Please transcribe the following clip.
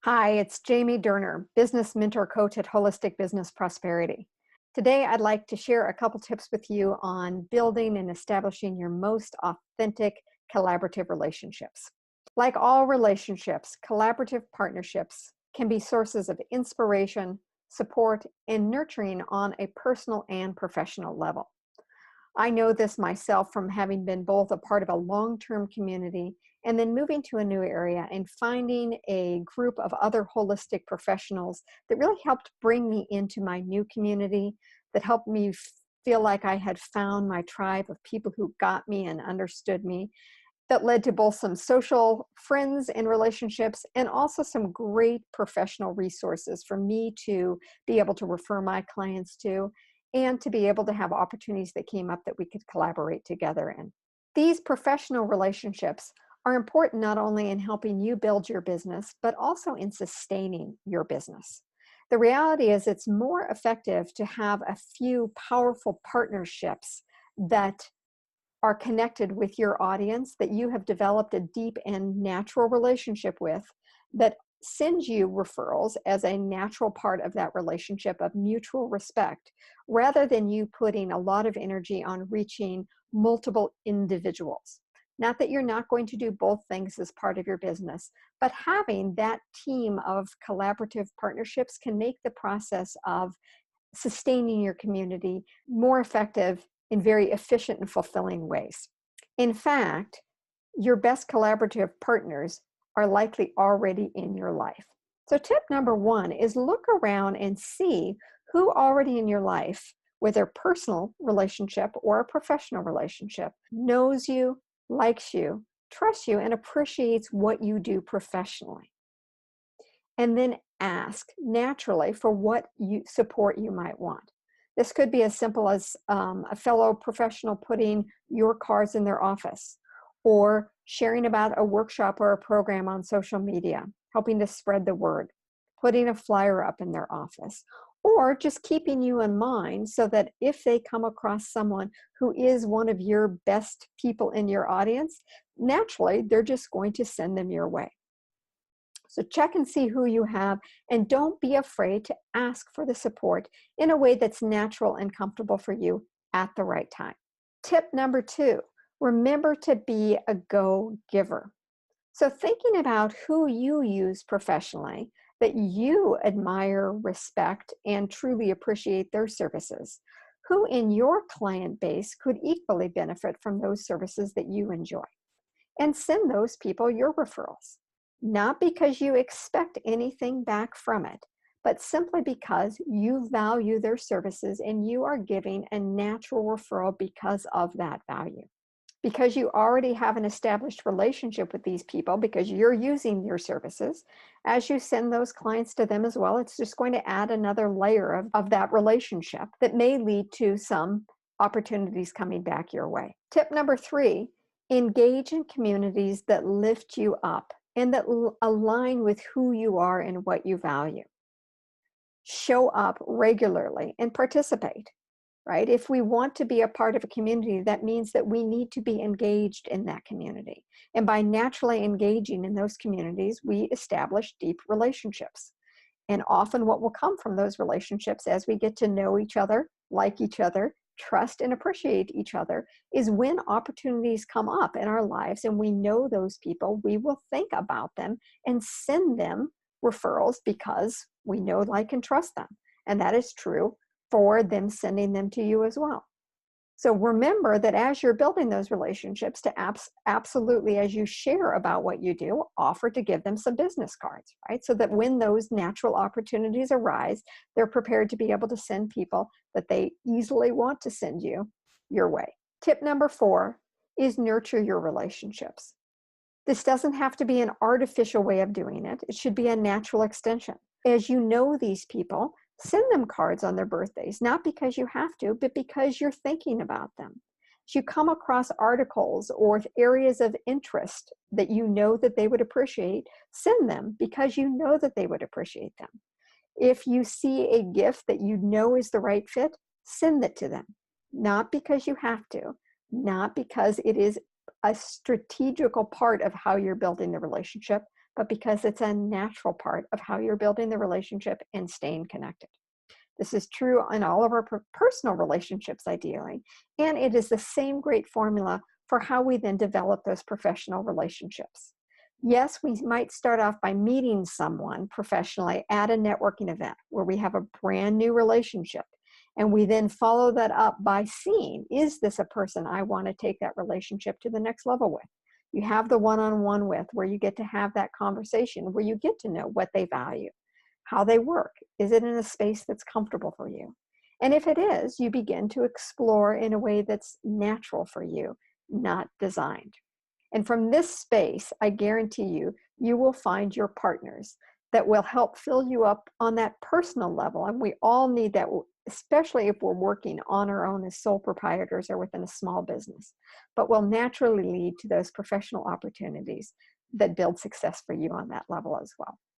Hi, it's Jamie Durner, business mentor coach at Holistic Business Prosperity. Today, I'd like to share a couple tips with you on building and establishing your most authentic collaborative relationships. Like all relationships, collaborative partnerships can be sources of inspiration, support, and nurturing on a personal and professional level. I know this myself from having been both a part of a long-term community and then moving to a new area and finding a group of other holistic professionals that really helped bring me into my new community, that helped me feel like I had found my tribe of people who got me and understood me, that led to both some social friends and relationships and also some great professional resources for me to be able to refer my clients to and to be able to have opportunities that came up that we could collaborate together in. These professional relationships are important not only in helping you build your business, but also in sustaining your business. The reality is it's more effective to have a few powerful partnerships that are connected with your audience that you have developed a deep and natural relationship with, that sends you referrals as a natural part of that relationship of mutual respect, rather than you putting a lot of energy on reaching multiple individuals. Not that you're not going to do both things as part of your business, but having that team of collaborative partnerships can make the process of sustaining your community more effective in very efficient and fulfilling ways. In fact, your best collaborative partners are likely already in your life. So tip number one is look around and see who already in your life, whether a personal relationship or a professional relationship, knows you, likes you, trusts you, and appreciates what you do professionally. And then ask naturally for what support you might want. This could be as simple as a fellow professional putting your cards in their office, or sharing about a workshop or a program on social media, helping to spread the word, putting a flyer up in their office, or just keeping you in mind so that if they come across someone who is one of your best people in your audience, naturally, they're just going to send them your way. So check and see who you have, and don't be afraid to ask for the support in a way that's natural and comfortable for you at the right time. Tip number two, remember to be a go-giver. So thinking about who you use professionally that you admire, respect, and truly appreciate their services, who in your client base could equally benefit from those services that you enjoy, and send those people your referrals. Not because you expect anything back from it, but simply because you value their services and you are giving a natural referral because of that value. Because you already have an established relationship with these people, because you're using your services, as you send those clients to them as well, it's just going to add another layer of that relationship that may lead to some opportunities coming back your way. Tip number three, engage in communities that lift you up and that align with who you are and what you value. Show up regularly and participate, right? If we want to be a part of a community, that means that we need to be engaged in that community. And by naturally engaging in those communities, we establish deep relationships. And often what will come from those relationships as we get to know each other, like each other, trust and appreciate each other, is when opportunities come up in our lives and we know those people, we will think about them and send them referrals because we know, like, and trust them. And that is true for them sending them to you as well. So remember that as you're building those relationships, to absolutely, as you share about what you do, offer to give them some business cards, right? So that when those natural opportunities arise, they're prepared to be able to send people that they easily want to send you your way. Tip number four is nurture your relationships. This doesn't have to be an artificial way of doing it. It should be a natural extension. As you know these people, send them cards on their birthdays, not because you have to, but because you're thinking about them. As you come across articles or areas of interest that you know that they would appreciate, send them because you know that they would appreciate them. If you see a gift that you know is the right fit, send it to them. Not because you have to, not because it is a strategical part of how you're building the relationship, but because it's a natural part of how you're building the relationship and staying connected. This is true in all of our personal relationships, ideally, and it is the same great formula for how we then develop those professional relationships. Yes, we might start off by meeting someone professionally at a networking event where we have a brand new relationship. And we then follow that up by seeing, is this a person I want to take that relationship to the next level with? You have the one-on-one with, where you get to have that conversation, where you get to know what they value, how they work. Is it in a space that's comfortable for you? And if it is, you begin to explore in a way that's natural for you, not designed. And from this space, I guarantee you, you will find your partners that will help fill you up on that personal level. And we all need that, especially if we're working on our own as sole proprietors or within a small business, but will naturally lead to those professional opportunities that build success for you on that level as well.